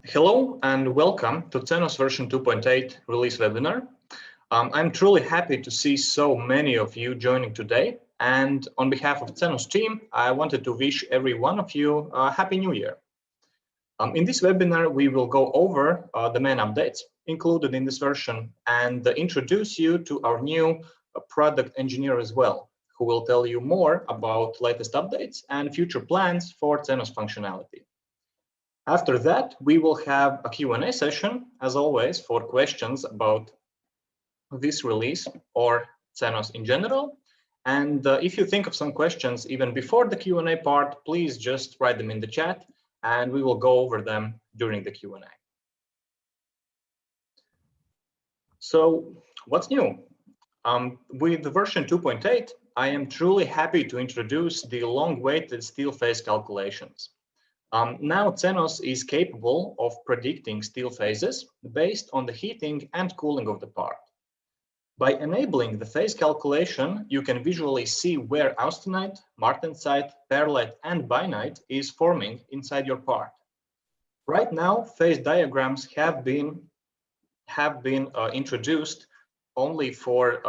Hello and welcome to CENOS version 2.8 release webinar. I'm truly happy to see so many of you joining today. And on behalf of CENOS team, I wanted to wish every one of you a Happy New Year. In this webinar, we will go over the main updates included in this version and introduce you to our new product engineer as well, who will tell you more about latest updates and future plans for CENOS functionality. After that, we will have a Q&A session, as always, for questions about this release or CENOS in general. And if you think of some questions even before the Q&A part, please just write them in the chat and we will go over them during the Q&A. So what's new? With version 2.8, I am truly happy to introduce the long-awaited steel phase calculations. Now CENOS is capable of predicting steel phases based on the heating and cooling of the part. By enabling the phase calculation, you can visually see where austenite, martensite, perlite, and bainite is forming inside your part. Right now, phase diagrams have been introduced only for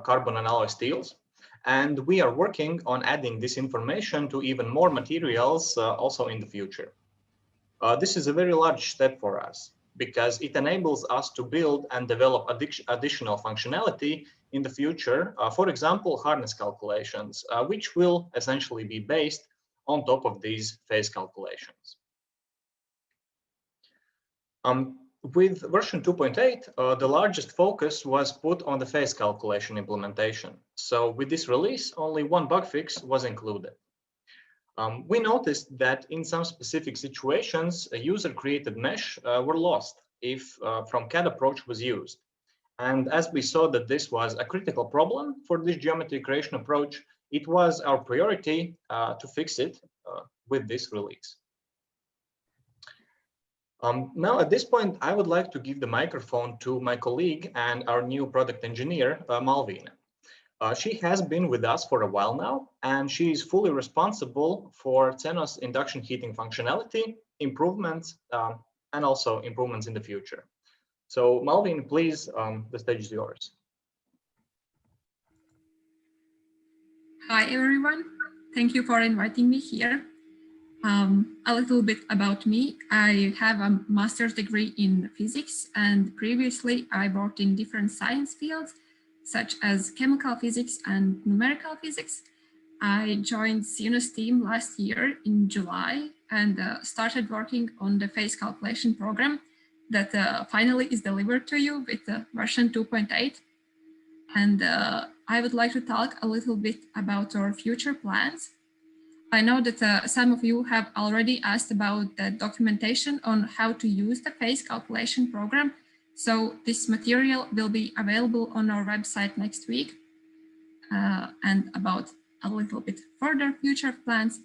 carbon and alloy steels. And we are working on adding this information to even more materials also in the future. This is a very large step for us because it enables us to build and develop additional functionality in the future. For example, hardness calculations, which will essentially be based on top of these phase calculations. With version 2.8, the largest focus was put on the phase calculation implementation. So with this release, only one bug fix was included. We noticed that in some specific situations, a user-created mesh were lost if From CAD approach was used. And as we saw that this was a critical problem for this geometry creation approach, it was our priority to fix it with this release. Now, at this point, I would like to give the microphone to my colleague and our new product engineer, Malvina. She has been with us for a while now, and she is fully responsible for CENOS Induction Heating functionality, improvements, and also improvements in the future. So, Malvin, please, the stage is yours. Hi, everyone. Thank you for inviting me here. A little bit about me. I have a master's degree in physics, and previously I worked in different science fields, such as chemical physics and numerical physics. I joined CENOS team last year in July and started working on the phase calculation program that finally is delivered to you with version 2.8. And I would like to talk a little bit about our future plans. I know that some of you have already asked about the documentation on how to use the phase calculation program. So this material will be available on our website next week. And about a little bit further future plans.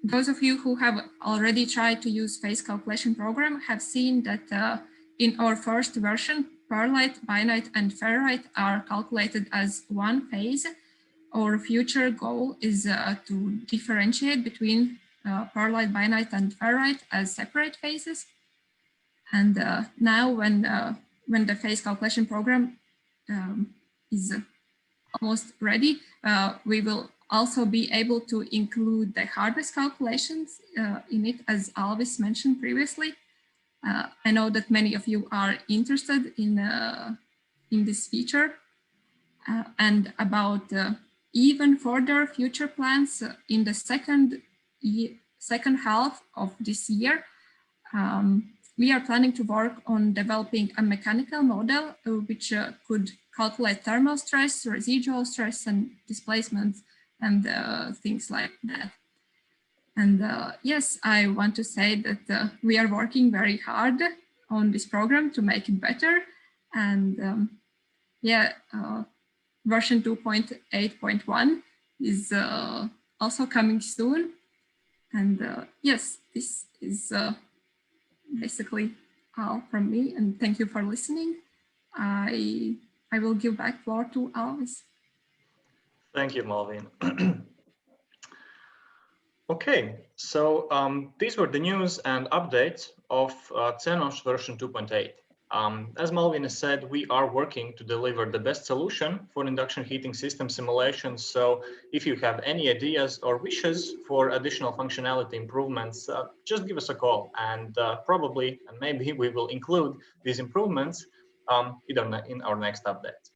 Those of you who have already tried to use phase calculation program have seen that in our first version, perlite, bainite, and ferrite are calculated as one phase. Our future goal is to differentiate between perlite, bainite, and ferrite as separate phases. And now when the phase calculation program is almost ready, we will also be able to include the hardness calculations in it, as Alvis mentioned previously. I know that many of you are interested in this feature. And about even further future plans in the second half of this year, we are planning to work on developing a mechanical model which could calculate thermal stress, residual stress, and displacement, and things like that. And yes, I want to say that we are working very hard on this program to make it better. And yeah, version 2.8.1 is also coming soon. And yes, this is basically all from me. And thank you for listening. I will give back floor to Alvis. Thank you, Malvin. Okay, so these were the news and updates of CENOS version 2.8. As Malvina said, we are working to deliver the best solution for induction heating system simulations. So if you have any ideas or wishes for additional functionality improvements, just give us a call, and probably and maybe we will include these improvements either in our next update.